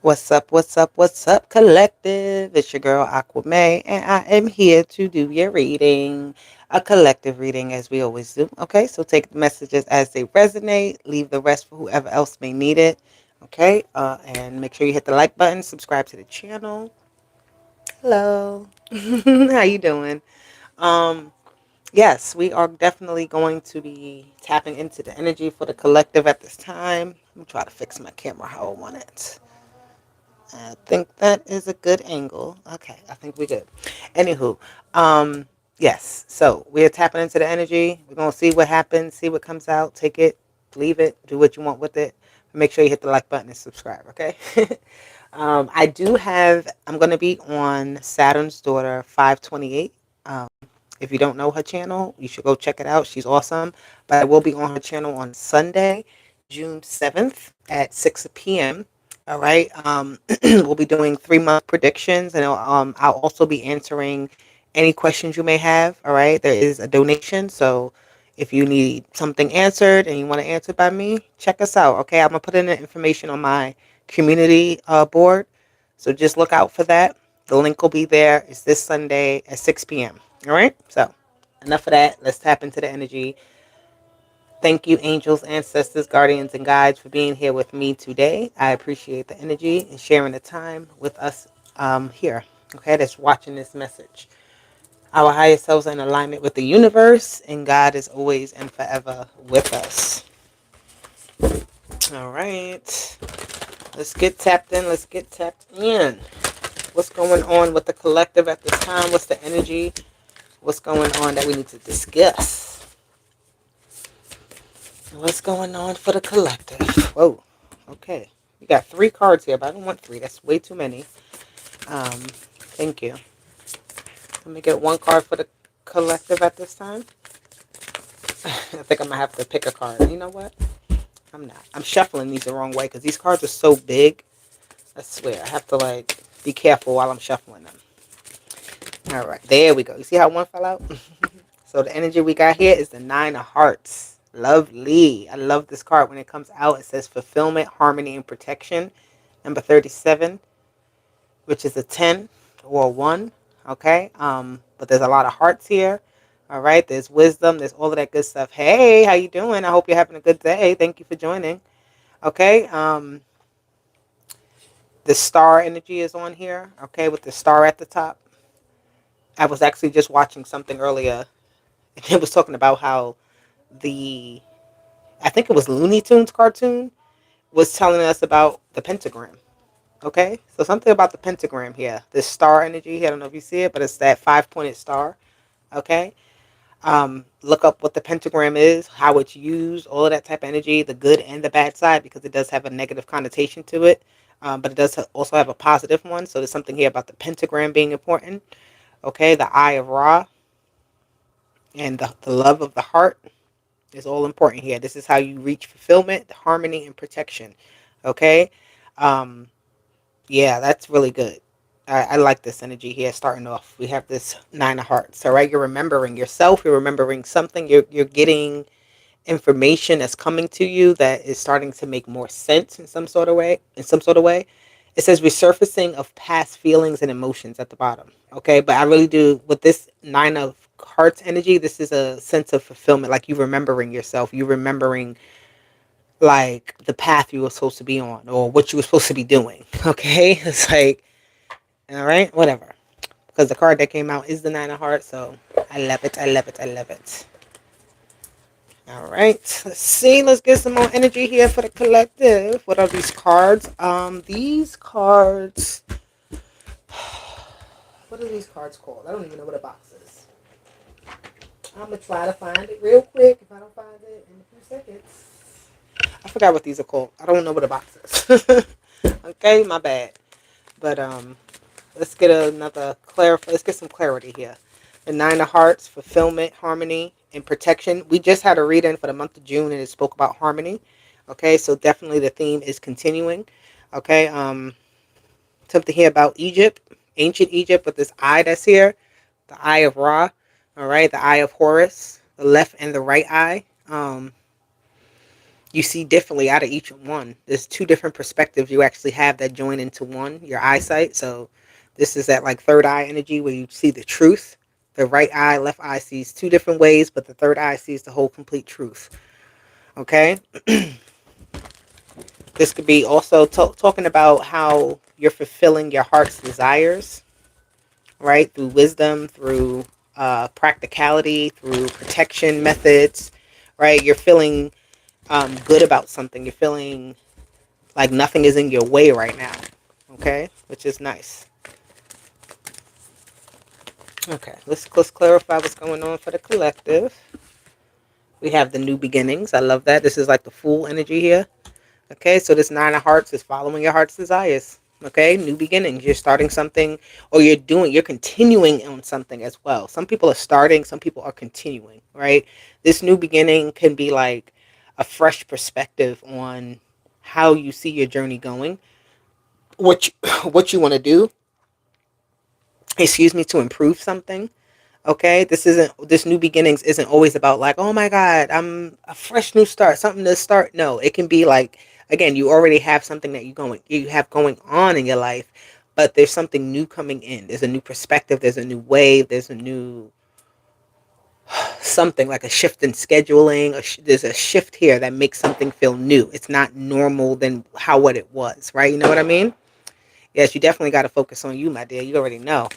What's up? What's up? What's up, collective? It's your girl Aquame, and I am here to do your reading, a collective reading, as we always do. Okay, so take the messages as they resonate, leave the rest for whoever else may need it. Okay, and make sure you hit the like button, subscribe to the channel. Hello, how you doing? Um, yes, we are definitely going to be tapping into the energy for the collective at this time. Let me try to fix my camera how I want it. I think that is a good angle. Okay, I think we're good. Anywho, um, yes. So we're tapping into the energy. We're gonna see what happens, see what comes out. Take it, leave it, do what you want with it. Make sure you hit the like button and subscribe. Okay. I do have. I'm gonna be on Saturn's daughter 528. Um, if you don't know her channel, you should go check it out. She's awesome. But I will be on her channel on Sunday, June 7th at 6 p.m. All right. We'll be doing 3 month predictions, and I'll also be answering any questions you may have. All right. There is a donation, so if you need something answered and you want to answer by me, check us out. Okay. I'm gonna put in the information on my community board, so just look out for that. The link will be there. It's this Sunday at 6 p.m. All right. So enough of that. Let's tap into the energy. Thank you, angels, ancestors, guardians, and guides, for being here with me today. I appreciate the energy and sharing the time with us here. Okay, that's watching this message. Our higher selves are in alignment with the universe, and God is always and forever with us. All right, let's get tapped in. Let's get tapped in. What's going on with the collective at this time? What's the energy? What's going on that we need to discuss? What's going on for the collective? Whoa. Okay. We got 3 cards here, but I don't want 3. That's way too many. Thank you. Let me get 1 card for the collective at this time. I think I'm going to have to pick a card. You know what? I'm not. I'm shuffling these the wrong way because these cards are so big. I swear. I have to, be careful while I'm shuffling them. All right. There we go. You see how 1 fell out? So the energy we got here is the 9 of Hearts. Lovely. I love this card. When it comes out, it says fulfillment, harmony, and protection. Number 37, which is a 10 or a 1. Okay. But there's a lot of hearts here. All right. There's wisdom. There's all of that good stuff. Hey, how you doing? I hope you're having a good day. Thank you for joining. Okay. The star energy is on here. Okay. With the star at the top. I was actually just watching something earlier. And it was talking about how the I think it was Looney Tunes cartoon, was telling us about the pentagram. Okay, so something about the pentagram here, this star energy here. I don't know if you see it, but it's that 5 pointed star. Okay, look up what the pentagram is, how it's used, all of that type of energy, the good and the bad side, because it does have a negative connotation to it, but it does also have a positive one. So there's something here about the pentagram being important. Okay, the eye of Ra and the love of the heart is all important here. This is how you reach fulfillment, harmony, and protection. Okay. Um, yeah, that's really good. I like this energy here starting off. We have this 9 of Hearts. All right. You're remembering yourself. You're remembering something. You're getting information that's coming to you that is starting to make more sense in some sort of way. It says resurfacing of past feelings and emotions at the bottom. Okay. But I really do, with this 9 of Hearts energy, this is a sense of fulfillment. Like you remembering yourself. You remembering like the path you were supposed to be on or what you were supposed to be doing. Okay. It's like, all right, whatever. Because the card that came out is the 9 of Hearts. So I love it. I love it. I love it. All right. Let's see. Let's get some more energy here for the collective. What are these cards? These cards. What are these cards called? I don't even know what a box is. I'm gonna try to find it real quick. If I don't find it in a few seconds, I forgot what these are called. I don't know what a box is. Okay, my bad. But let's get let's get some clarity here. The 9 of Hearts, fulfillment, harmony, and protection. We just had a reading for the month of June and it spoke about harmony. Okay, so definitely the theme is continuing. Okay, something here about Egypt, ancient Egypt, with this eye that's here, the eye of Ra. All right, the eye of Horus, the left and the right eye. you see differently out of each one. There's two different perspectives you actually have that join into one, your eyesight. So this is that like third eye energy where you see the truth. The right eye, left eye sees two different ways, but the third eye sees the whole complete truth. Okay? This could be also talking about how you're fulfilling your heart's desires, right? Through wisdom, through practicality, through protection methods, right? You're feeling good about something. You're feeling like nothing is in your way right now, okay? Which is nice. Okay, let's clarify what's going on for the collective. We have the new beginnings. I love that. This is like the full energy here. Okay, so this nine of hearts is following your heart's desires. Okay, new beginnings. You're starting something, or you're continuing on something as well. Some people are starting, some people are continuing, right? This new beginning can be like a fresh perspective on how you see your journey going, what you, what you want to do, excuse me, to improve something. Okay, this new beginnings isn't always about like, oh my god, I'm a fresh new start, something to start. No, it can be like, again, you already have something that you have going on in your life, but there's something new coming in. There's a new perspective, there's a new wave, there's a new something like a shift in scheduling. There's a shift here that makes something feel new. It's not normal than how what it was, right? You know what I mean? Yes, you definitely got to focus on you, my dear. You already know.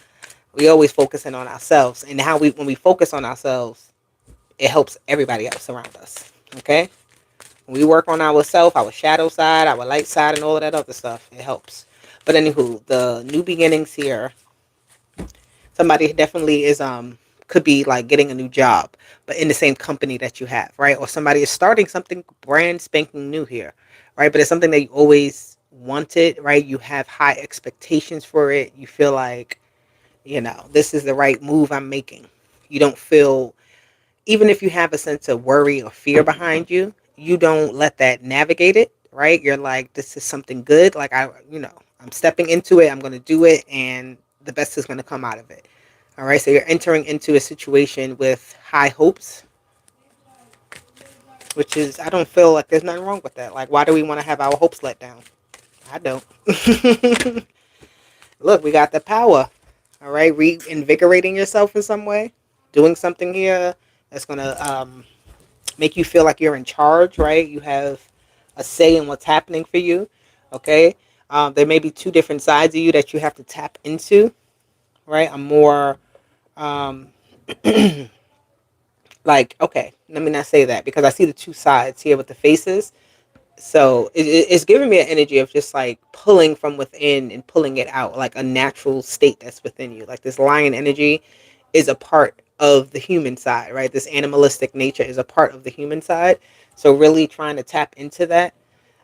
We always focusing on ourselves, and how when we focus on ourselves, it helps everybody else around us. Okay, when we work on ourselves, our shadow side, our light side, and all of that other stuff, it helps. But anywho, the new beginnings here. Somebody definitely is could be like getting a new job, but in the same company that you have, right? Or somebody is starting something brand spanking new here, right? But it's something that you always wanted, right? You have high expectations for it. You feel like, this is the right move I'm making. You don't feel, even if you have a sense of worry or fear behind you, you don't let that navigate it, right? You're like, this is something good. Like, I'm stepping into it. I'm going to do it. And the best is going to come out of it. All right. So you're entering into a situation with high hopes, which is, I don't feel like there's nothing wrong with that. Like, why do we want to have our hopes let down? I don't. Look, we got the power. All right. Reinvigorating yourself in some way, doing something here that's going to, make you feel like you're in charge, right? You have a say in what's happening for you, okay? There may be two different sides of you that you have to tap into, right? I'm more um, like, okay, let me not say that because I see the two sides here with the faces. So it's giving me an energy of just like pulling from within and pulling it out, like a natural state that's within you. Like this lion energy is a part of the human side, right? This animalistic nature is a part of the human side. So really trying to tap into that,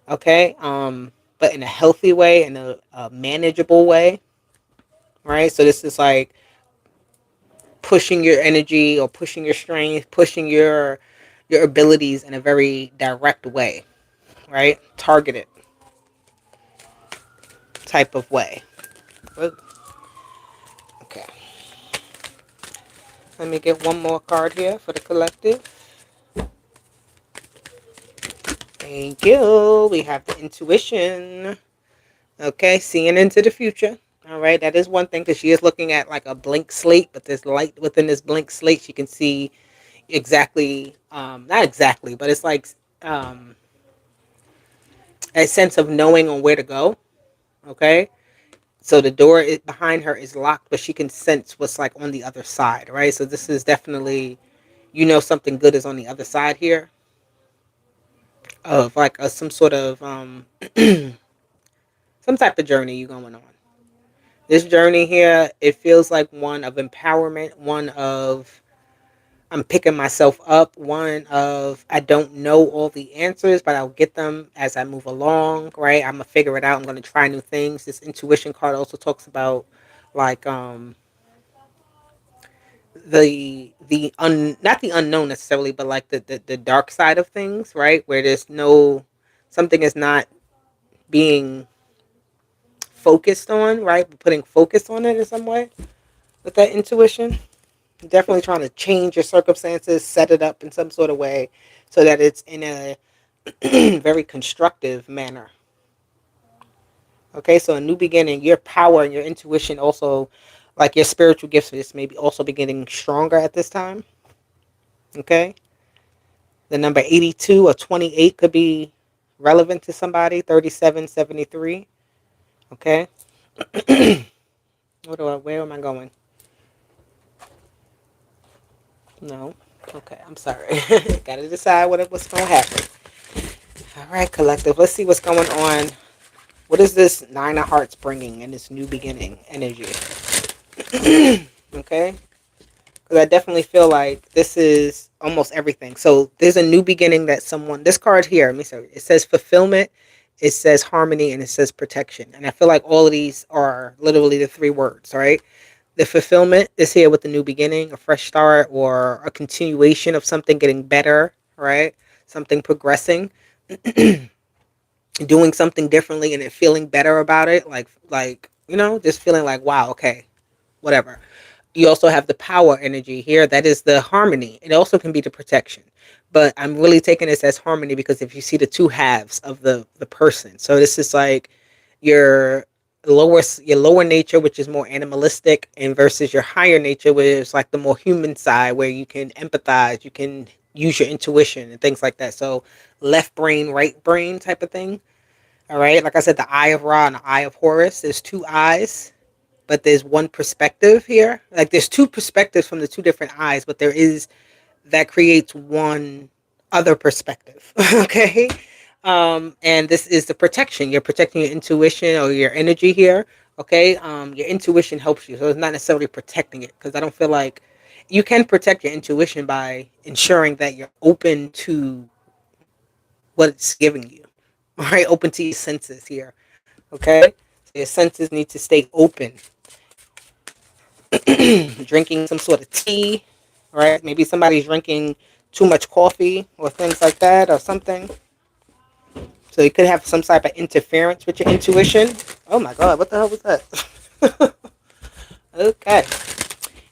okay? But in a healthy way, in a manageable way, right? So this is like pushing your energy or pushing your strength, pushing your abilities in a very direct way, right? Targeted type of way. Okay. Let me get one more card here for the collective. Thank you. We have the intuition. Okay, seeing into the future. All right, that is one thing because she is looking at like a blank slate, but there's light within this blank slate. She can see exactly, not exactly, but it's like um, a sense of knowing on where to go. Okay, so the door behind her is locked, but she can sense what's like on the other side. Right, so this is definitely, something good is on the other side here of like some sort of some type of journey you going on. This journey here, it feels like one of empowerment, one of I'm picking myself up, one of I don't know all the answers, but I'll get them as I move along, right? I'm gonna figure it out. I'm gonna try new things. This intuition card also talks about like not the unknown necessarily, but like the dark side of things, right? Where there's no something is not being focused on, right? Putting focus on it in some way with that intuition. Definitely trying to change your circumstances, set it up in some sort of way so that it's in a very constructive manner. Okay, so a new beginning, your power and your intuition also, like your spiritual gifts, is maybe also beginning stronger at this time. Okay, the number 82 or 28 could be relevant to somebody. 37, 73. Okay, where am I going? No. Okay, I'm sorry. Gotta decide what's going to happen. All right, collective. Let's see what's going on. What is this Nine of Hearts bringing in this new beginning energy? Okay, because I definitely feel like this is almost everything. So there's a new beginning that someone. This card here. Let me say. It says fulfillment. It says harmony, and it says protection. And I feel like all of these are literally the three words, right? The fulfillment is here with the new beginning, a fresh start, or a continuation of something getting better, right? Something progressing, doing something differently, and it feeling better about it, like just feeling like, wow, okay, whatever. You also have the power energy here. That is the harmony. It also can be the protection, but I'm really taking this as harmony because if you see the two halves of the person, so this is like your lower nature, which is more animalistic, and versus your higher nature, which is like the more human side, where you can empathize, you can use your intuition and things like that. So left brain, right brain type of thing. All right, like I said, the eye of Ra and the eye of Horus. There's two eyes, but there's one perspective here. Like there's two perspectives from the two different eyes, but there is that creates one other perspective. Okay. And this is the protection. You're protecting your intuition or your energy here. Okay. Your intuition helps you. So it's not necessarily protecting it because I don't feel like you can protect your intuition by ensuring that you're open to what it's giving you. All right. Open to your senses here. Okay. So your senses need to stay open. Drinking some sort of tea, right? Maybe somebody's drinking too much coffee or things like that or something. So you could have some type of interference with your intuition. Oh my God, what the hell was that? Okay.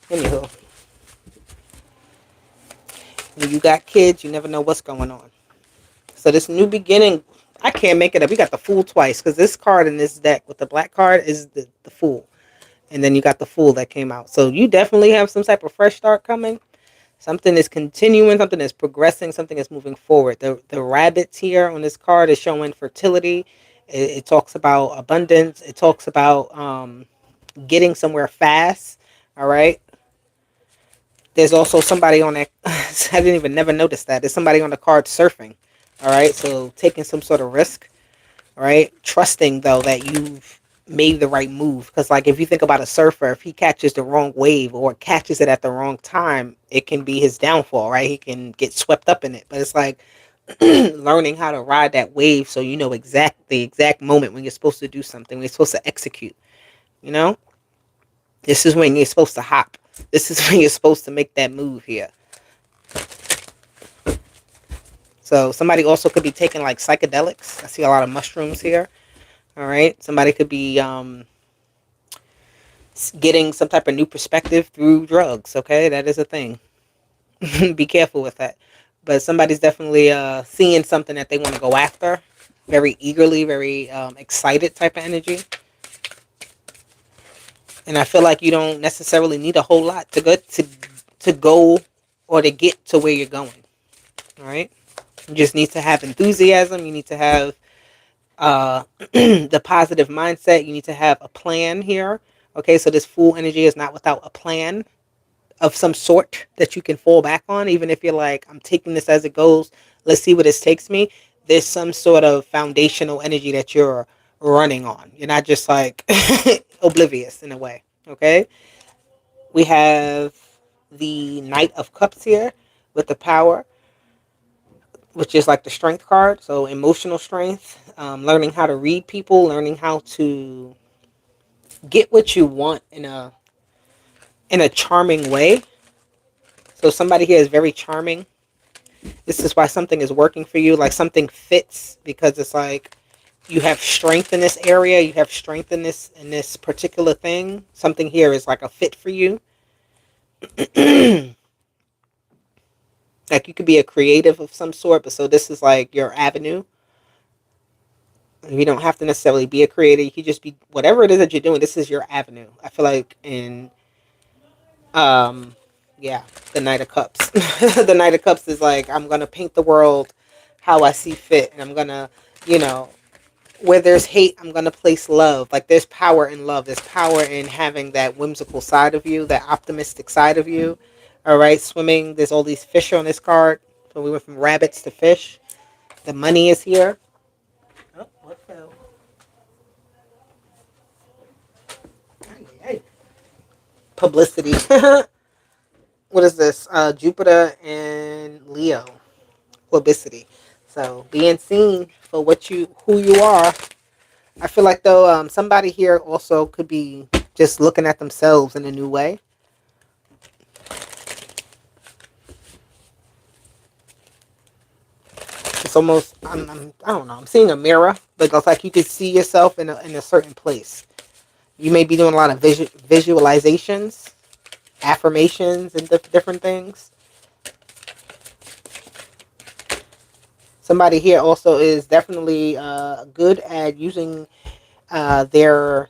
Anywho, when you got kids, you never know what's going on. So this new beginning, I can't make it up. You got the Fool twice because this card in this deck with the black card is the Fool. And then you got the Fool that came out. So you definitely have some type of fresh start coming. Something is continuing, something is progressing, something is moving forward. The rabbits here on this card is showing fertility. It talks about abundance. It talks about getting somewhere fast. All right. There's also somebody on that. I didn't even never notice that. There's somebody on the card surfing. All right. So taking some sort of risk. All right. Trusting though that you've made the right move. Because like if you think about a surfer, if he catches the wrong wave or catches it at the wrong time, it can be his downfall, right? He can get swept up in it. But it's like learning how to ride that wave so you know the exact moment when you're supposed to do something, when you're supposed to execute. You know? This is when you're supposed to hop. This is when you're supposed to make that move here. So somebody also could be taking like psychedelics. I see a lot of mushrooms here. All right. Somebody could be getting some type of new perspective through drugs. Okay, that is a thing. Be careful with that. But somebody's definitely seeing something that they want to go after, very eagerly, very excited type of energy. And I feel like you don't necessarily need a whole lot to go or to get to where you're going. All right, you just need to have enthusiasm. You need to have the positive mindset. You need to have a plan here. Okay, so this Fool energy is not without a plan of some sort that you can fall back on, even if you're like, I'm taking this as it goes. Let's see where this takes me. There's some sort of foundational energy that you're running on. You're not just like oblivious in a way. Okay. We have the Knight of Cups here with the power, which is like the strength card. So emotional strength, learning how to read people, learning how to get what you want in a charming way. So somebody here is very charming. This is why something is working for you, like something fits, because it's like you have strength in this area, you have strength in this particular thing. Something here is like a fit for you. Like you could be a creative of some sort, but so this is like your avenue. You don't have to necessarily be a creator. You could just be whatever it is that you're doing. This is your avenue. I feel like in um yeah, the Knight of Cups. The Knight of Cups is like I'm gonna paint the world how I see fit, and I'm gonna, you know, where there's hate, I'm gonna place love. Like there's power in love. There's power in having that whimsical side of you, that optimistic side of you. All right, swimming. There's all these fish on this card. So we went from rabbits to fish. The money is here. Oh, what fell? Hey, hey. Publicity. What is this? Jupiter and Leo. Publicity. So being seen for what you, who you are. I feel like though, somebody here also could be just looking at themselves in a new way. It's almost, I don't know. I'm seeing a mirror, but it's like you could see yourself in a certain place. You may be doing a lot of visualizations, affirmations, and different things. Somebody here also is definitely good at using their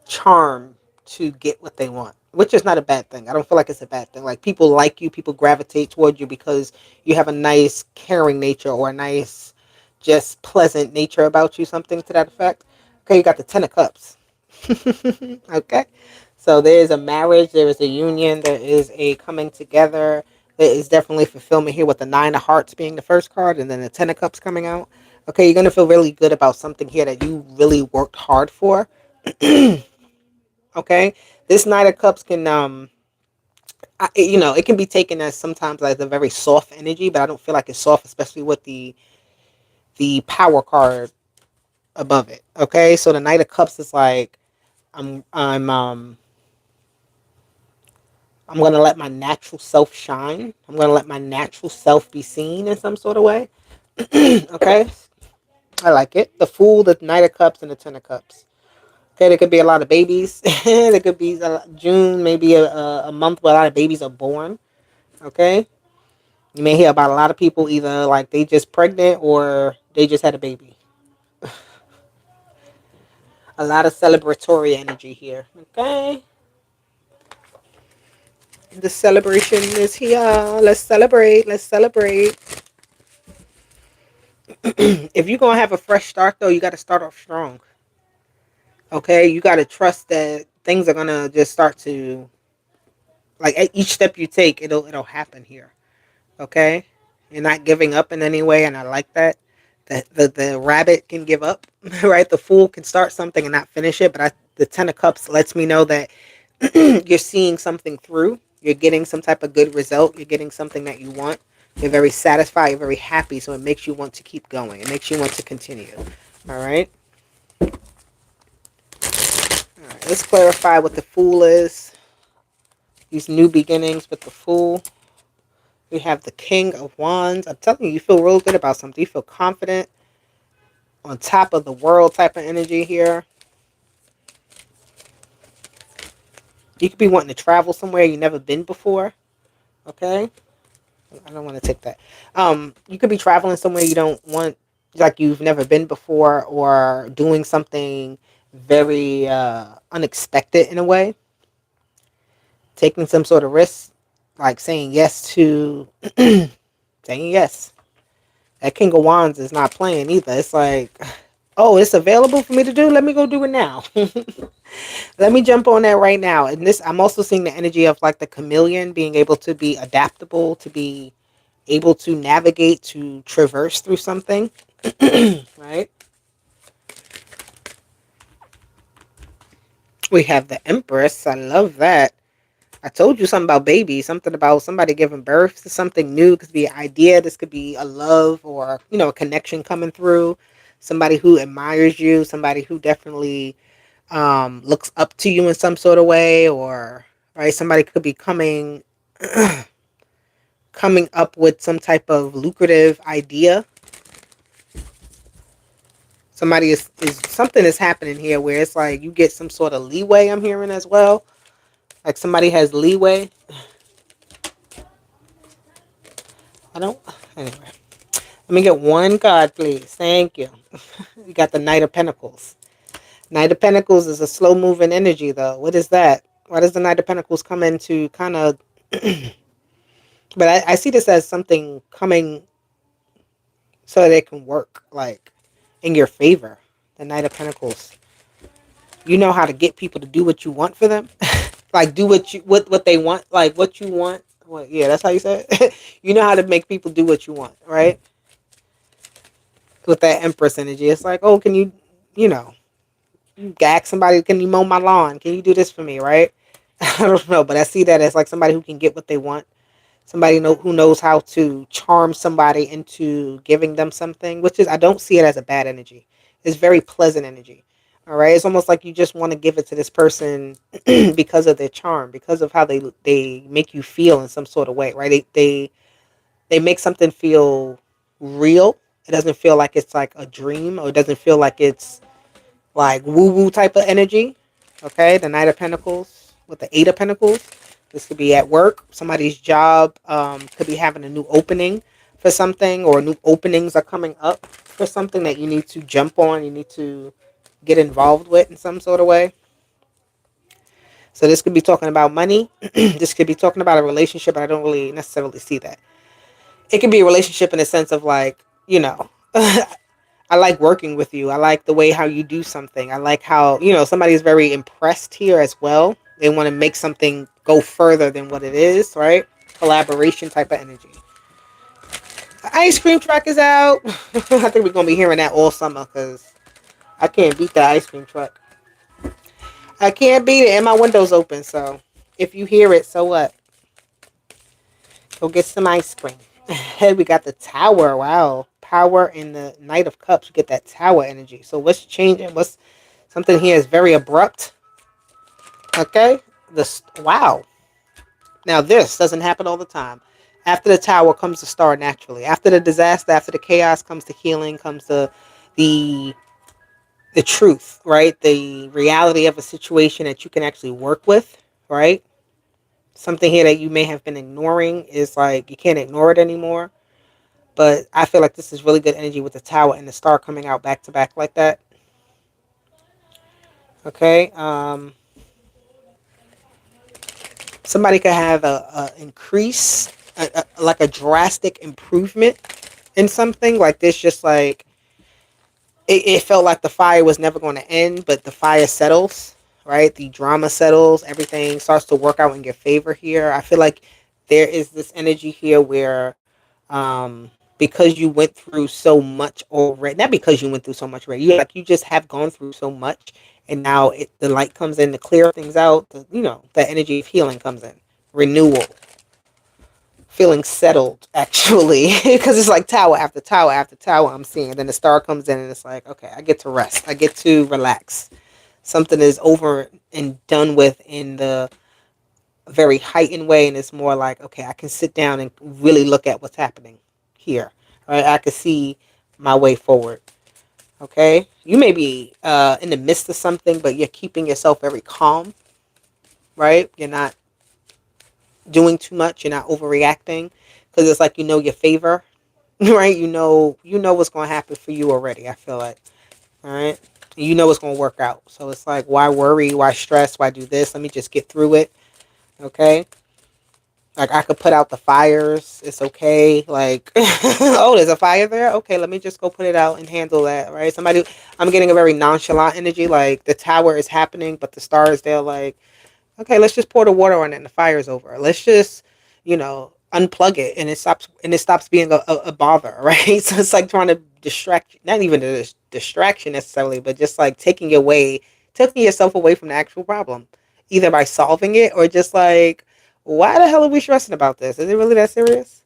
charm to get what they want, which is not a bad thing. I don't feel like it's a bad thing. Like people like you, people gravitate towards you because you have a nice, caring nature or a nice, just pleasant nature about you, something to that effect. Okay, you got the Ten of Cups. Okay, so there is a marriage, there is a union, there is a coming together. There is definitely fulfillment here with the Nine of Hearts being the first card and then the Ten of Cups coming out. Okay, you're going to feel really good about something here that you really worked hard for. Okay, this Knight of Cups can you know, it can be taken as sometimes like a very soft energy, but I don't feel like it's soft, especially with the power card above it. Okay, so the Knight of Cups is like I'm gonna let my natural self shine. I'm gonna let my natural self be seen in some sort of way. Okay, I like it. The Fool, the Knight of Cups, and the Ten of Cups. Okay, there could be a lot of babies. There could be June, maybe a month where a lot of babies are born. Okay, you may hear about a lot of people either like they just pregnant or they just had a baby. A lot of celebratory energy here. Okay, the celebration is here. Let's celebrate. Let's celebrate. If you're gonna have a fresh start, though, you got to start off strong. Okay, you got to trust that things are gonna just start to, like, at each step you take, it'll happen here. Okay, you're not giving up in any way, and I like that. The rabbit can give up, right? The Fool can start something and not finish it, but the Ten of Cups lets me know that you're seeing something through. You're getting some type of good result. You're getting something that you want. You're very satisfied. You're very happy. So it makes you want to keep going. It makes you want to continue. All right. All right. Let's clarify what the Fool is. These new beginnings with the Fool. We have the King of Wands. I'm telling you, you feel real good about something. You feel confident, on top of the world type of energy here. You could be wanting to travel somewhere you've never been before. Okay. I don't want to take that. You could be traveling somewhere you don't want, like you've never been before, or doing something very unexpected in a way. Taking some sort of risk, like saying yes to saying yes. That King of Wands is not playing either. It's like, oh, it's available for me to do. Let me go do it now. Let me jump on that right now. And this, I'm also seeing the energy of like the chameleon, being able to be adaptable, to be able to navigate, to traverse through something. Right? We have the Empress. I love that. I told you something about babies, something about somebody giving birth to something new. This could be an idea. This could be a love or, you know, a connection coming through. Somebody who admires you. Somebody who definitely looks up to you in some sort of way, or right. Somebody could be coming up with some type of lucrative idea. Somebody is something is happening here where it's like you get some sort of leeway. I'm hearing as well, like somebody has leeway. I don't. Anyway, let me get one card, please. Thank you. You got the Knight of Pentacles. Knight of Pentacles is a slow moving energy, though. What is that? Why does the Knight of Pentacles come into kind of? But I see this as something coming so that it can work like in your favor. The Knight of Pentacles. You know how to get people to do what you want for them, like do what they want, like what you want. Well, yeah, that's how you say it. You know how to make people do what you want, right? With that Empress energy, it's like, oh, can you, you know, you ask somebody, can you mow my lawn? Can you do this for me, right? I don't know, but I see that as like somebody who can get what they want. Somebody who knows how to charm somebody into giving them something, which is, I don't see it as a bad energy. It's very pleasant energy. All right, it's almost like you just want to give it to this person because of their charm, because of how they make you feel in some sort of way, right? They make something feel real. It doesn't feel like it's like a dream, or it doesn't feel like it's like woo woo type of energy. Okay, the Knight of Pentacles with the Eight of Pentacles. This could be at work. Somebody's job could be having a new opening for something, or new openings are coming up for something that you need to jump on. You need to get involved with in some sort of way. So this could be talking about money. This could be talking about a relationship. But I don't really necessarily see that. It could be a relationship in the sense of like, you know, I like working with you. I like the way how you do something. I like how, somebody is very impressed here as well. They want to make something go further than what it is, right? Collaboration type of energy. The ice cream truck is out. I think we're going to be hearing that all summer because I can't beat the ice cream truck. I can't beat it, and my window's open. So if you hear it, so what? Go get some ice cream. We got the Tower. Wow. Power in the Knight of Cups. You get that Tower energy. So what's changing? What's something here is very abrupt. Okay. Wow. Now this doesn't happen all the time. After the Tower comes the Star naturally. After the disaster, after the chaos comes the healing, comes the the truth, right? The reality of a situation that you can actually work with, right? Something here that you may have been ignoring is like you can't ignore it anymore. But I feel like this is really good energy with the Tower and the Star coming out back to back like that. Okay. Somebody could have a increase, like a drastic improvement in something like this. Just like it felt like the fire was never going to end, but the fire settles, right? The drama settles. Everything starts to work out in your favor here. I feel like there is this energy here where because you went through so much already, not because you went through so much already, you just have gone through so much, and now the light comes in to clear things out. The energy of healing comes in, renewal, feeling settled actually, because it's like tower after tower after tower I'm seeing. And then the Star comes in and it's like, okay, I get to rest, I get to relax. Something is over and done with in the very heightened way, and it's more like, okay, I can sit down and really look at what's happening here. Right, I can see my way forward. Okay, you may be in the midst of something, but you're keeping yourself very calm. Right, you're not doing too much. You're not overreacting because it's like your favor. Right, you know what's going to happen for you already. I feel like, all right, you know what's going to work out. So it's like, why worry? Why stress? Why do this? Let me just get through it. Okay. Like I could put out the fires. It's okay. Like, oh, there's a fire there. Okay, let me just go put it out and handle that. Right. I'm getting a very nonchalant energy. Like the Tower is happening, but the Star is there. Like, okay, let's just pour the water on it and the fire's over. Let's just, unplug it and it stops being a bother. Right. So it's like trying to distract. Not even a distraction necessarily, but just like taking yourself away from the actual problem, either by solving it or just like, why the hell are we stressing about this? Is it really that serious?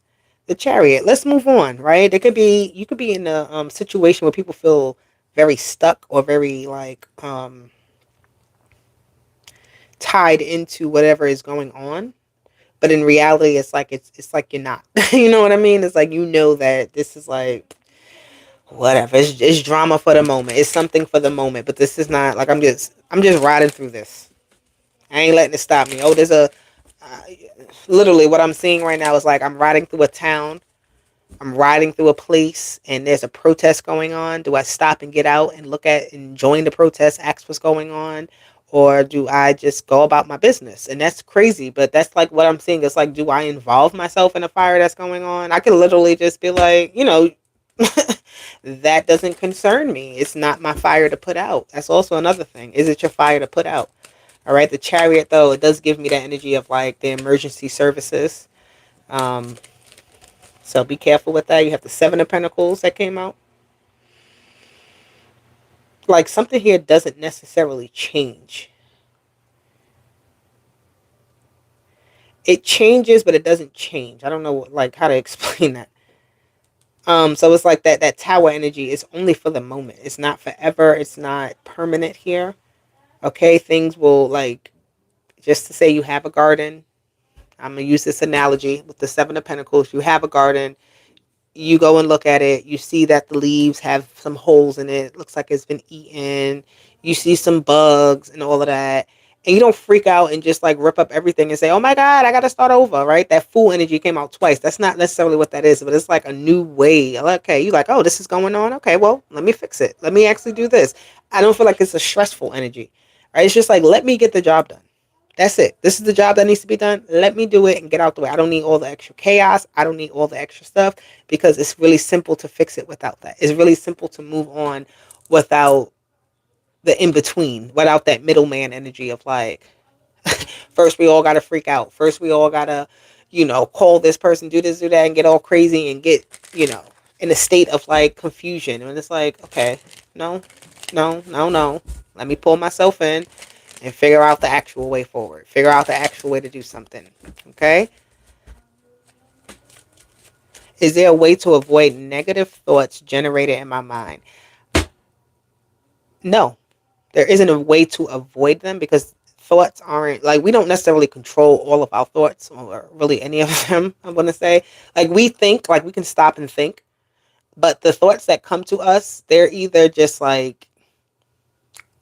The Chariot. Let's move on, right? You could be in a situation where people feel very stuck or very like tied into whatever is going on. But in reality, it's like you're not. You know what I mean? It's like that this is like whatever. It's drama for the moment. It's something for the moment. But this is not like I'm just riding through this. I ain't letting it stop me. Oh, there's a uh, literally what I'm seeing right now is like I'm riding through a town. I'm riding through a place and there's a protest going on. Do I stop and get out and look at and join the protest, ask what's going on? Or do I just go about my business? And that's crazy, but that's like what I'm seeing. It's like, do I involve myself in a fire that's going on? I can literally just be like, that doesn't concern me. It's not my fire to put out. That's also another thing. Is it your fire to put out? All right. The chariot, though, it does give me that energy of like the emergency services. Um, so be careful with that. You have the Seven of Pentacles that came out. Like something here doesn't necessarily change. It changes, but it doesn't change. I don't know like how to explain that. So it's like that tower energy is only for the moment. It's not forever. It's not permanent here. Okay, things will like just to say you have a garden. I'm gonna use this analogy with the Seven of Pentacles. You have a garden. You go and look at it. You see that the leaves have some holes in it. Looks like it's been eaten. You see some bugs and all of that. And you don't freak out and just like rip up everything and say, oh my God, I got to start over, right? That fool energy came out twice. That's not necessarily what that is, but it's like a new way. Okay, you like, oh, this is going on. Okay, well, let me fix it. Let me actually do this. I don't feel like it's a stressful energy, right? It's just like, let me get the job done. That's it. This is the job that needs to be done. Let me do it and get out the way. I don't need all the extra chaos. I don't need all the extra stuff because it's really simple to fix it without that. It's really simple to move on without the in between, without that middleman energy of like, first we all got to freak out. First we all got to, call this person, do this, do that, and get all crazy and get, in a state of like confusion. And it's like, okay, no, no, no, no. Let me pull myself in and figure out the actual way forward. Figure out the actual way to do something. Okay? Is there a way to avoid negative thoughts generated in my mind? No, there isn't a way to avoid them because thoughts aren't like we don't necessarily control all of our thoughts or really any of them. I'm going to say like we think like we can stop and think, but the thoughts that come to us, they're either just like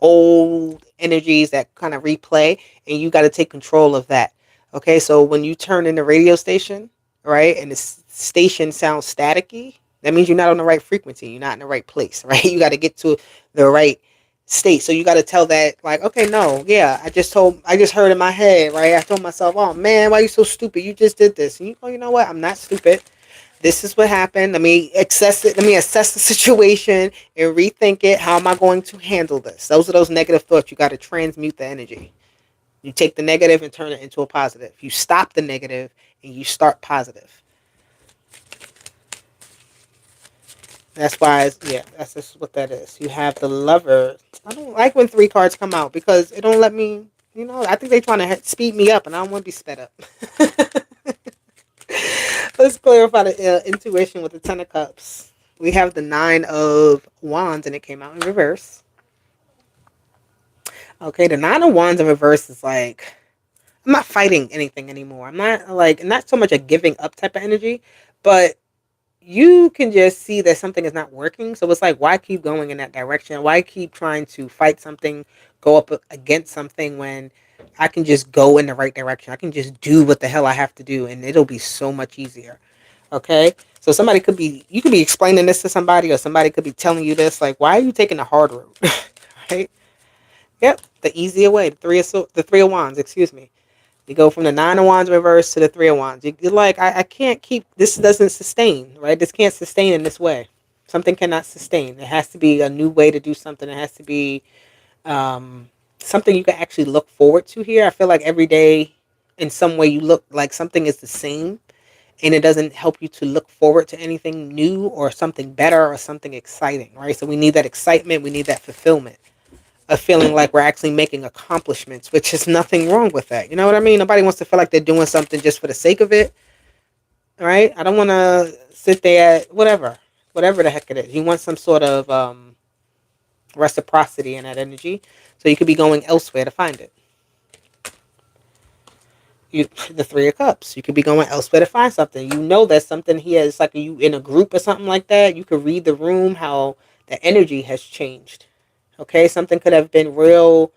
old energies that kind of replay and you got to take control of that. Okay, so when you turn in the radio station, right, and the station sounds staticky, that means you're not on the right frequency, you're not in the right place. Right, you got to get to the right state. So you got to tell that like, okay, no, yeah, I just heard in my head, right, I told myself, oh man, why are you so stupid, you just did this. And you know what, I'm not stupid. This is what happened. Let me assess it. Let me assess the situation and rethink it. How am I going to handle this? Those are those negative thoughts. You got to transmute the energy. You take the negative and turn it into a positive. You stop the negative and you start positive. That's why, yeah, that's just what that is. You have the Lover. I don't like when 3 cards come out because it don't let me, I think they're trying to speed me up and I don't want to be sped up. Let's clarify the intuition with the Ten of Cups. We have the Nine of Wands and it came out in reverse. Okay, the Nine of Wands in reverse is like, I'm not fighting anything anymore. I'm not like, not so much a giving up type of energy, but you can just see that something is not working. So it's like, why keep going in that direction? Why keep trying to fight something, go up against something when I can just go in the right direction? I can just do what the hell I have to do and it'll be so much easier. Okay? So you could be explaining this to somebody or somebody could be telling you this. Like, why are you taking the hard road? Right? Yep. The easier way. The three of Wands, excuse me. You go from the Nine of Wands reverse to the Three of Wands. You're like, I can't keep, this doesn't sustain, right? This can't sustain in this way. Something cannot sustain. It has to be a new way to do something. It has to be something you can actually look forward to here. I feel like every day in some way you look like something is the same and it doesn't help you to look forward to anything new or something better or something exciting, right? So we need that excitement. We need that fulfillment of feeling like we're actually making accomplishments, which is nothing wrong with that. You know what I mean? Nobody wants to feel like they're doing something just for the sake of it, right? I don't want to sit there at whatever the heck it is. You want some sort of reciprocity in that energy, so you could be going elsewhere to find it. The Three of Cups. You could be going elsewhere to find something. You know there's something here. It's like you in a group or something like that. You could read the room, how the energy has changed. Okay, something could have been real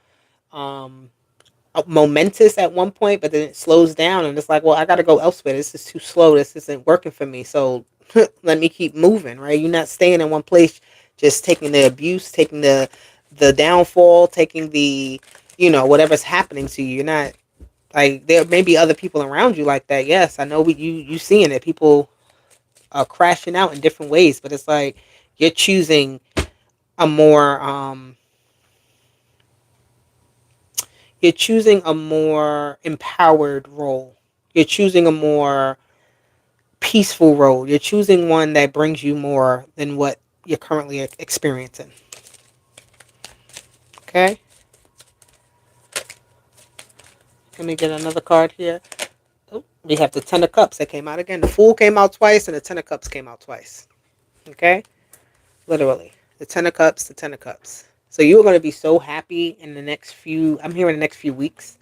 momentous at one point, but then it slows down and it's like, well, I got to go elsewhere. This is too slow. This isn't working for me. So Let me keep moving, right? You're not staying in one place, just taking the abuse, taking the downfall, taking the, whatever's happening to you. You're not like, there may be other people around you like that. Yes, I know you seeing it. People are crashing out in different ways, but it's like you're choosing a more empowered role. You're choosing a more peaceful role. You're choosing one that brings you more than what you're currently experiencing. Okay? Let me get another card here. Oh, we have the Ten of Cups that came out again. The Fool came out twice, and the Ten of Cups came out twice. Okay? Literally. The Ten of Cups, the Ten of Cups. So you're going to be so happy in the next few, I'm here in the next few weeks.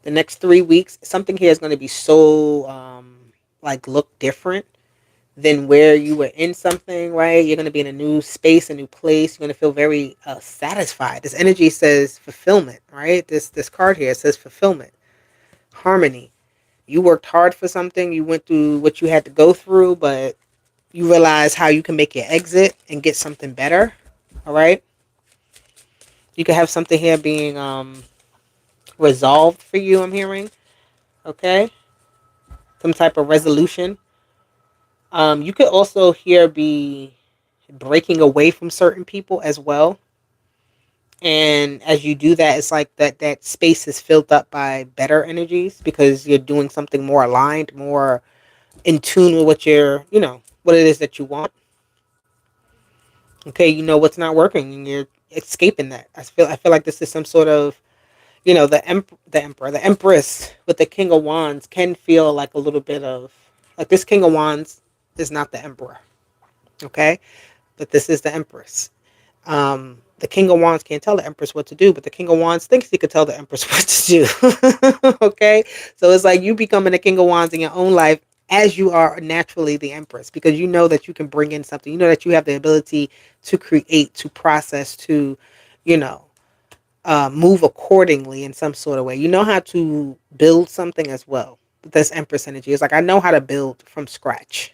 The next 3 weeks, something here is going to be so, like, look different than where you were in something, right? You're going to be in a new space, a new place. You're going to feel very satisfied. This energy says fulfillment, right? This card here says fulfillment, harmony. You worked hard for something. You went through what you had to go through, but you realize how you can make your exit and get something better. All right. You could have something here being resolved for you. I'm hearing. Okay. Some type of resolution. You could also here be breaking away from certain people as well. And as you do that, it's like that space is filled up by better energies because you're doing something more aligned, more in tune with what it is that you want. Okay, you know what's not working, and you're escaping that. I feel like this is some sort of, the Empress with the King of Wands can feel like a little bit of like this King of Wands is not the Emperor. Okay, but this is the Empress. The King of Wands can't tell the Empress what to do, but the King of Wands thinks he could tell the Empress what to do. Okay? So it's like you becoming the King of Wands in your own life as you are naturally the Empress because you know that you can bring in something. You know that you have the ability to create, to process, to, you know, move accordingly in some sort of way. You know how to build something as well. This Empress energy is like, I know how to build from scratch.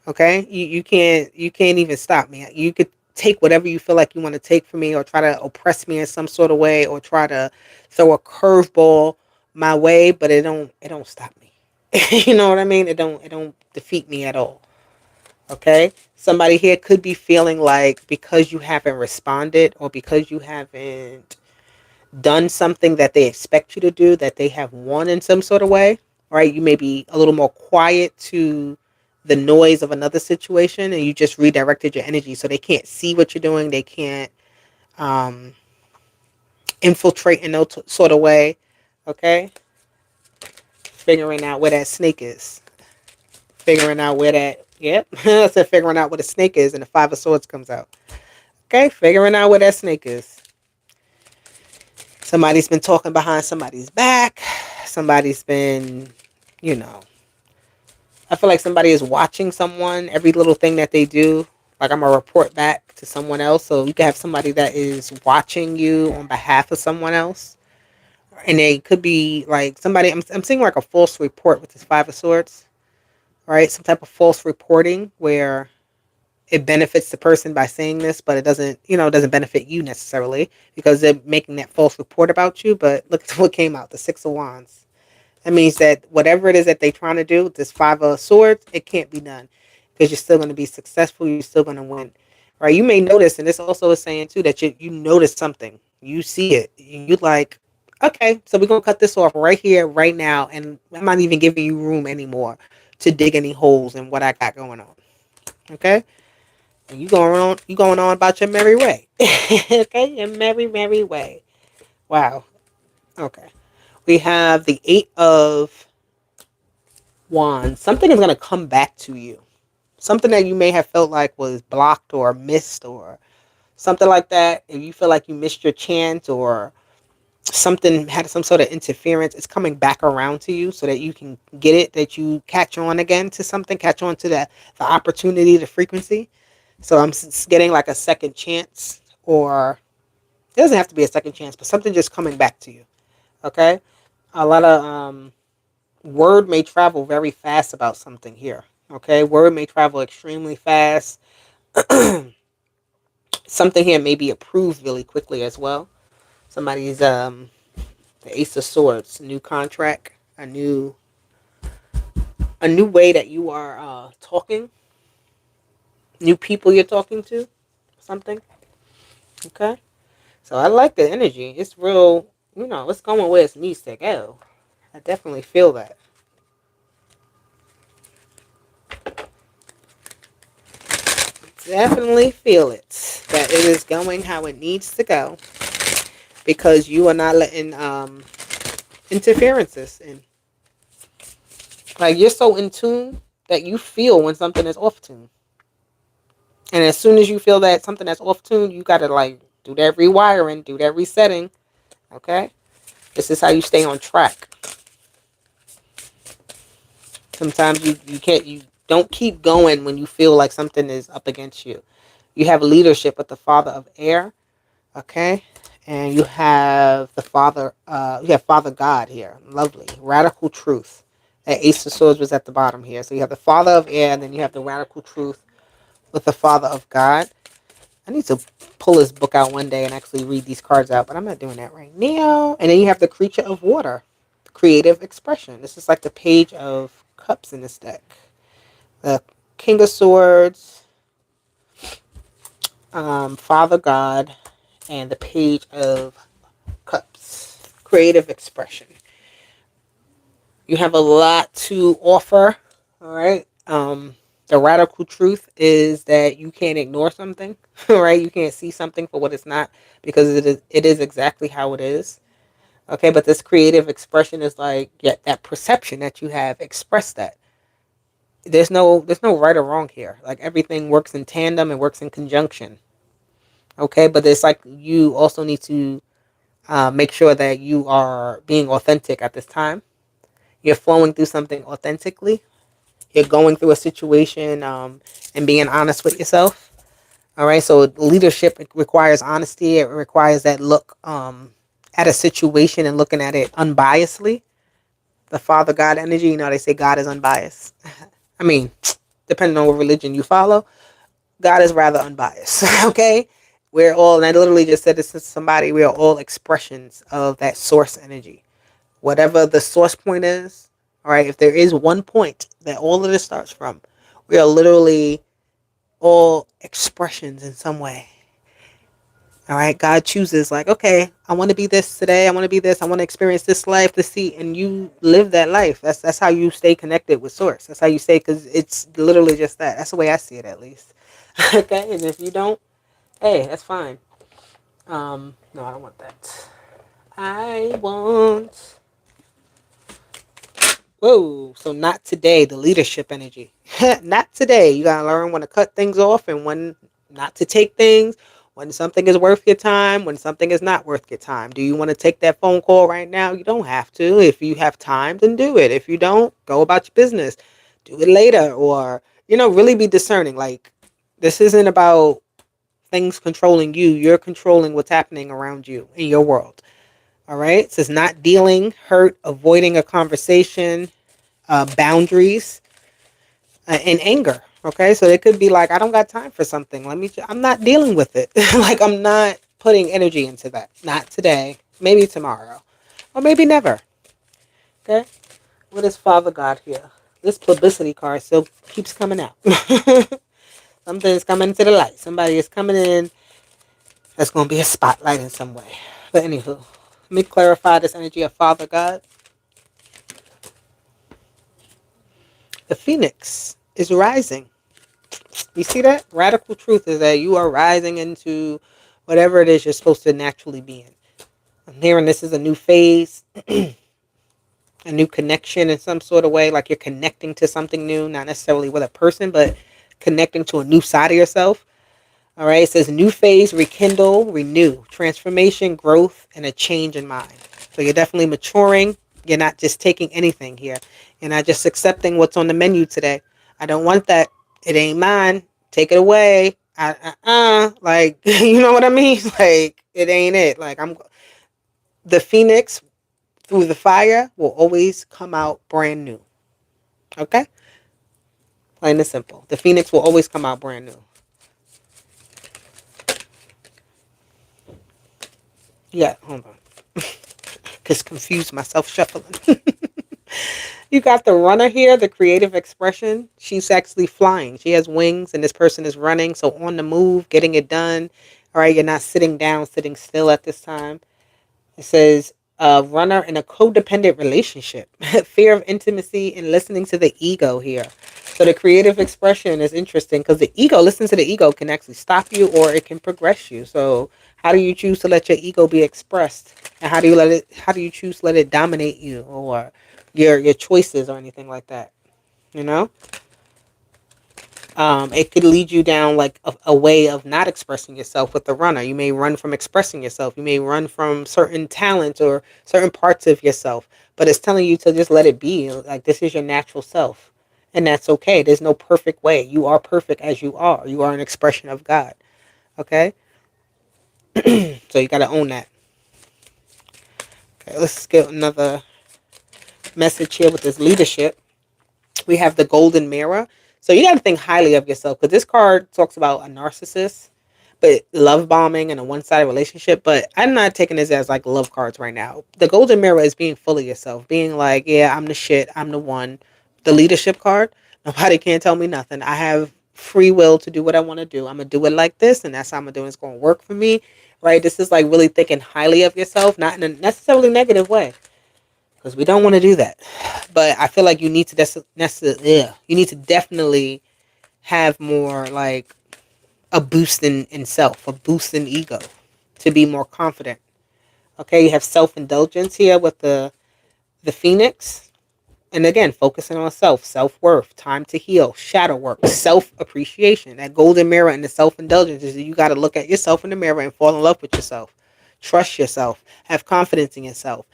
Okay, you can't even stop me. You could take whatever you feel like you want to take from me, or try to oppress me in some sort of way, or try to throw a curveball my way, but it don't stop me. You know what I mean? It don't defeat me at all. Okay, somebody here could be feeling like because you haven't responded or because you haven't done something that they expect you to do, that they have won in some sort of way, right? You may be a little more quiet to the noise of another situation and you just redirected your energy so they can't see what you're doing. They can't um, infiltrate in no sort of way. Okay? Figuring out where that snake is. Figuring out where that, yep. I said figuring out where the snake is and the Five of Swords comes out. Okay? Figuring out where that snake is. Somebody's been talking behind somebody's back. Somebody's been, you know, I feel like somebody is watching someone, every little thing that they do. Like I'm going to report back to someone else. So you can have somebody that is watching you on behalf of someone else. And they could be like somebody, I'm seeing like a false report with this Five of Swords, right? Some type of false reporting where it benefits the person by saying this, but it doesn't benefit you necessarily because they're making that false report about you. But look at what came out, the Six of Wands. That means that whatever it is that they're trying to do, this Five of Swords, it can't be done because you're still going to be successful. You're still going to win, right? You may notice, and this also is saying too that you notice something, you see it, you like, okay, so we're gonna cut this off right here, right now, and I'm not even giving you room anymore to dig any holes in what I got going on. Okay, and you going on about your merry way. Okay, your merry way. Wow. Okay, we have the Eight of Wands. Something is going to come back to you. Something that you may have felt like was blocked or missed or something like that. If you feel like you missed your chance or something had some sort of interference, it's coming back around to you so that you can get it, that you catch on again to something, catch on to the opportunity, the frequency. So I'm getting like a second chance, or it doesn't have to be a second chance, but something just coming back to you. Okay? A lot of word may travel very fast about something here. Okay, word may travel extremely fast. Something here may be approved really quickly as well. Somebody's the Ace of Swords, new contract, a new way that you are talking, new people you're talking to, something. Okay, so I like the energy. It's real. It's going where it needs to go. I definitely feel that. Definitely feel it. That it is going how it needs to go because you are not letting interferences in. Like you're so in tune that you feel when something is off tune. And as soon as you feel that something that's off tune, you gotta like do that rewiring, do that resetting. Okay? This is how you stay on track. Sometimes you don't keep going when you feel like something is up against you. You have leadership with the father of air, okay? And you have Father God here. Lovely. Radical truth. That Ace of Swords was at the bottom here. So you have the Father of Air, and then you have the radical truth with the Father of God. I need to pull this book out one day and actually read these cards out, but I'm not doing that right now. And then you have the Creature of Water, creative expression. This is like the Page of Cups in this deck. The King of Swords, Father God, and the Page of Cups, creative expression. You have a lot to offer. All right. The radical truth is that you can't ignore something. All right. You can't see something for what it's not because it is exactly how it is. Okay. But this creative expression is like, yeah, that perception that you have, express that. There's no right or wrong here. Like everything works in tandem and works in conjunction. Okay. But it's like you also need to make sure that you are being authentic at this time. You're flowing through something authentically. You're going through a situation and being honest with yourself. All right. So leadership requires honesty. It requires that look at a situation and looking at it unbiasedly. The Father God energy, they say God is unbiased. I mean, depending on what religion you follow, God is rather unbiased. Okay. We're all, and I literally just said this to somebody, we are all expressions of that source energy. Whatever the source point is, all right, if there is one point that all of this starts from, we are literally all expressions in some way. All right, God chooses, like, okay, I want to be this today. I want to be this. I want to experience this life, this seat, and you live that life. That's how you stay connected with Source. That's how you stay, because it's literally just that. That's the way I see it, at least. Okay, and if you don't, hey, that's fine. No, I don't want that. I want. Whoa, so not today, the leadership energy. Not today. You gotta learn when to cut things off and when not to take things, when something is worth your time, when something is not worth your time. Do you want to take that phone call right now? You don't have to. If you have time, then do it. If you don't, go about your business. Do it later, or, really be discerning. Like, this isn't about things controlling you. You're controlling what's happening around you in your world. All right? It says not dealing, hurt, avoiding a conversation, boundaries, and anger. Okay, so it could be like, I don't got time for something. I'm not dealing with it. Like, I'm not putting energy into that. Not today. Maybe tomorrow, or maybe never. Okay, what is Father God here? This publicity card still keeps coming out. Something is coming to the light. Somebody is coming in. That's going to be a spotlight in some way. But anywho, let me clarify this energy of Father God. The Phoenix is rising. You see that? Radical truth is that you are rising into whatever it is you're supposed to naturally be in. I'm hearing this is a new phase, a new connection in some sort of way, like you're connecting to something new, not necessarily with a person, but connecting to a new side of yourself. All right, it says new phase, rekindle, renew, transformation, growth, and a change in mind. So you're definitely maturing. You're not just taking anything here. You're not just accepting what's on the menu today. I don't want that. It ain't mine. Take it away. Like, you know what I mean? Like, it ain't it. Like, the phoenix through the fire will always come out brand new. Okay? Plain and simple. The Phoenix will always come out brand new. Yeah, hold on. Just confused myself shuffling. You got the runner here, the creative expression. She's actually flying. She has wings, and this person is running. So on the move, getting it done. All right, you're not sitting down, sitting still at this time. It says, runner in a codependent relationship, fear of intimacy, and listening to the ego here. So the creative expression is interesting because the ego, listen to the ego, can actually stop you or it can progress you. So how do you choose to let your ego be expressed, and how do you let it? How do you choose to let it dominate you or your choices or anything like that? You know. It could lead you down like a way of not expressing yourself with the runner. You may run from expressing yourself. You may run from certain talents or certain parts of yourself. But it's telling you to just let it be. Like this is your natural self. And that's okay. There's no perfect way. You are perfect as you are. You are an expression of God. Okay? So you gotta own that. Okay, let's get another message here with this leadership. We have the golden mirror. So you got to think highly of yourself because this card talks about a narcissist, but love bombing and a one-sided relationship. But I'm not taking this as like love cards right now. The golden mirror is being full of yourself, being like, yeah, I'm the shit, I'm the one. The leadership card, nobody can tell me nothing. I have free will to do what I want to do. I'm gonna do it like this, and that's how I'm gonna do it. It's gonna work for me, right? This is like really thinking highly of yourself, not in a necessarily negative way because we don't want to do that. But I feel like you need to you need to definitely have more like a boost in self, a boost in ego to be more confident. Okay, you have self indulgence here with the Phoenix, and again focusing on self worth, time to heal, shadow work, self appreciation. That golden mirror and the self indulgence is that you got to look at yourself in the mirror and fall in love with yourself. Trust yourself. Have confidence in yourself.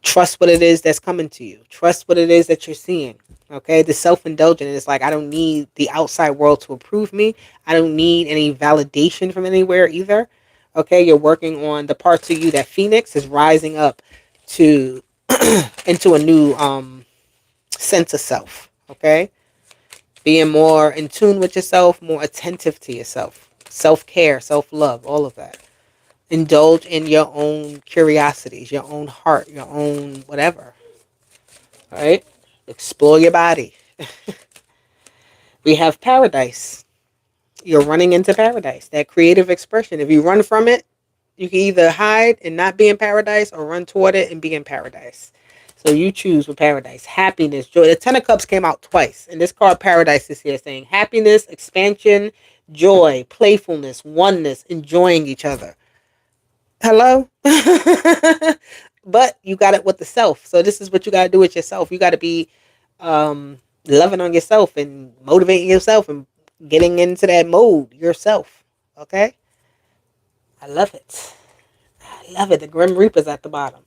Trust what it is that's coming to you. Trust what it is that you're seeing. Okay, the self-indulgent is like I don't need the outside world to approve me. I don't need any validation from anywhere either. Okay, you're working on the parts of you that Phoenix is rising up to into a new sense of self. Okay, being more in tune with yourself, more attentive to yourself, self-care, self-love, all of that. Indulge in your own curiosities, your own heart, your own whatever. All right? Explore your body. We have paradise. You're running into paradise. That creative expression. If you run from it, you can either hide and not be in paradise or run toward it and be in paradise. So you choose with paradise. Happiness, joy. The Ten of Cups came out twice. And this card, Paradise, is here saying happiness, expansion, joy, playfulness, oneness, enjoying each other. Hello? But you got it with the self. So this is what you got to do with yourself. You got to be loving on yourself and motivating yourself and getting into that mode yourself. Okay? I love it. I love it. The Grim Reaper's at the bottom.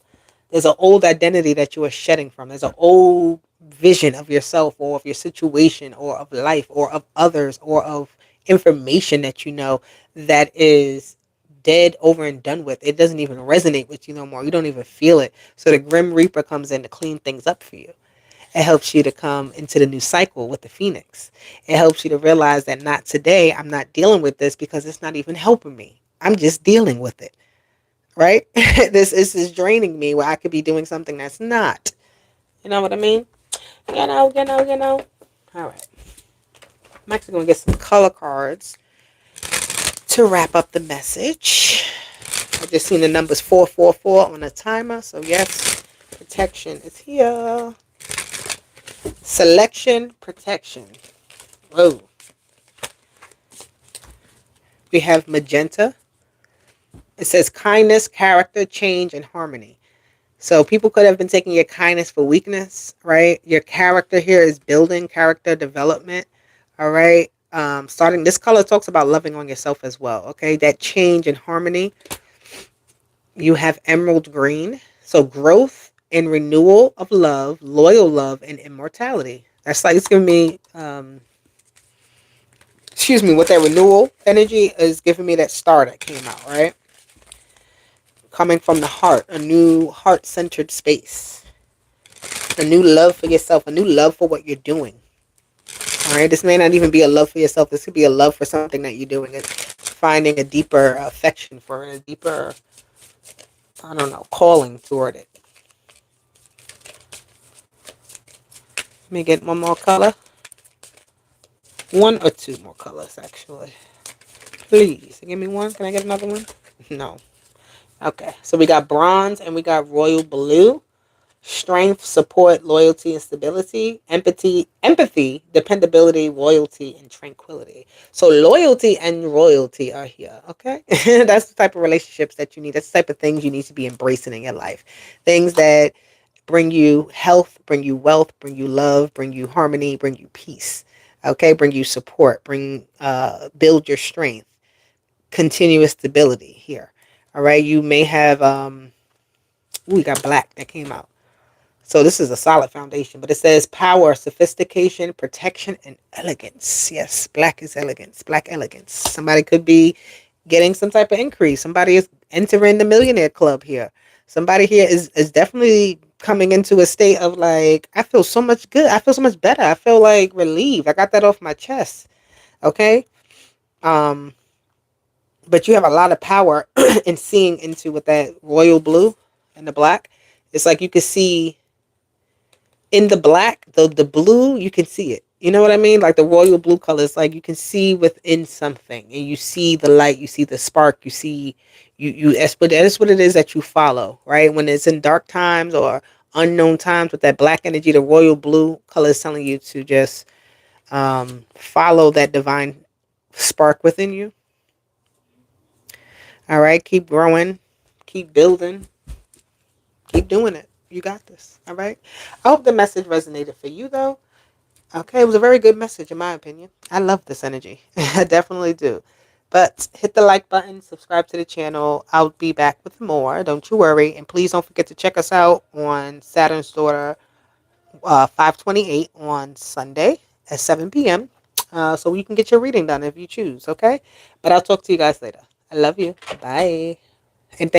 There's an old identity that you are shedding from. There's an old vision of yourself or of your situation or of life or of others or of information that you know that is dead, over, and done with. It doesn't even resonate with you no more. You don't even feel it. So the Grim Reaper comes in to clean things up for you. It helps you to come into the new cycle with the Phoenix. It helps you to realize that not today, I'm not dealing with this because it's not even helping me. I'm just dealing with it. Right? This is draining me where I could be doing something that's not. You know what I mean? You know. All right. I'm actually going to get some color cards to wrap up the message. I just seen the numbers 444 on the timer. So yes, protection is here. Selection, protection. Whoa. We have magenta. It says kindness, character, change, and harmony. So people could have been taking your kindness for weakness, right? Your character here is building character development, all right? Starting, this color talks about loving on yourself as well, okay? That change and harmony. You have emerald green. So growth and renewal of love, loyal love, and immortality. That's like, it's giving me, with that renewal energy is giving me that star that came out, right? Coming from the heart, a new heart-centered space, a new love for yourself, a new love for what you're doing. All right, this may not even be a love for yourself. This could be a love for something that you're doing. It's finding a deeper affection for it, a deeper, I don't know, calling toward it. Let me get one more color. One or two more colors, actually. Please, give me one. Can I get another one? No. Okay, so we got bronze and we got royal blue. Strength, support, loyalty, and stability. Empathy, dependability, loyalty, and tranquility. So loyalty and royalty are here. Okay, that's the type of relationships that you need. That's the type of things you need to be embracing in your life. Things that bring you health, bring you wealth, bring you love, bring you harmony, bring you peace. Okay, bring you support, build your strength, continuous stability here. All right, you may have we got black that came out. So this is a solid foundation, but it says power, sophistication, protection, and elegance. Yes, black is elegance, black elegance. Somebody could be getting some type of increase. Somebody is entering the millionaire club here. Somebody here is definitely coming into a state of like, I feel so much good. I feel so much better. I feel like relieved. I got that off my chest. Okay. Um, but you have a lot of power in seeing into with that royal blue and the black. It's like you could see in the black, the blue, you can see it. You know what I mean? Like the royal blue color is like you can see within something, and you see the light, you see the spark, you see that's what it is that you follow, right? When it's in dark times or unknown times with that black energy, the royal blue color is telling you to just follow that divine spark within you. All right, keep growing, keep building, keep doing it. You got this. All right. I hope the message resonated for you though. Okay, it was a very good message in my opinion. I love this energy. I definitely do. But hit the like button, subscribe to the channel. I'll be back with more. Don't you worry. And please don't forget to check us out on Saturn's Daughter 528 on Sunday at 7 p.m. So you can get your reading done if you choose. Okay. But I'll talk to you guys later. I love you. Bye. And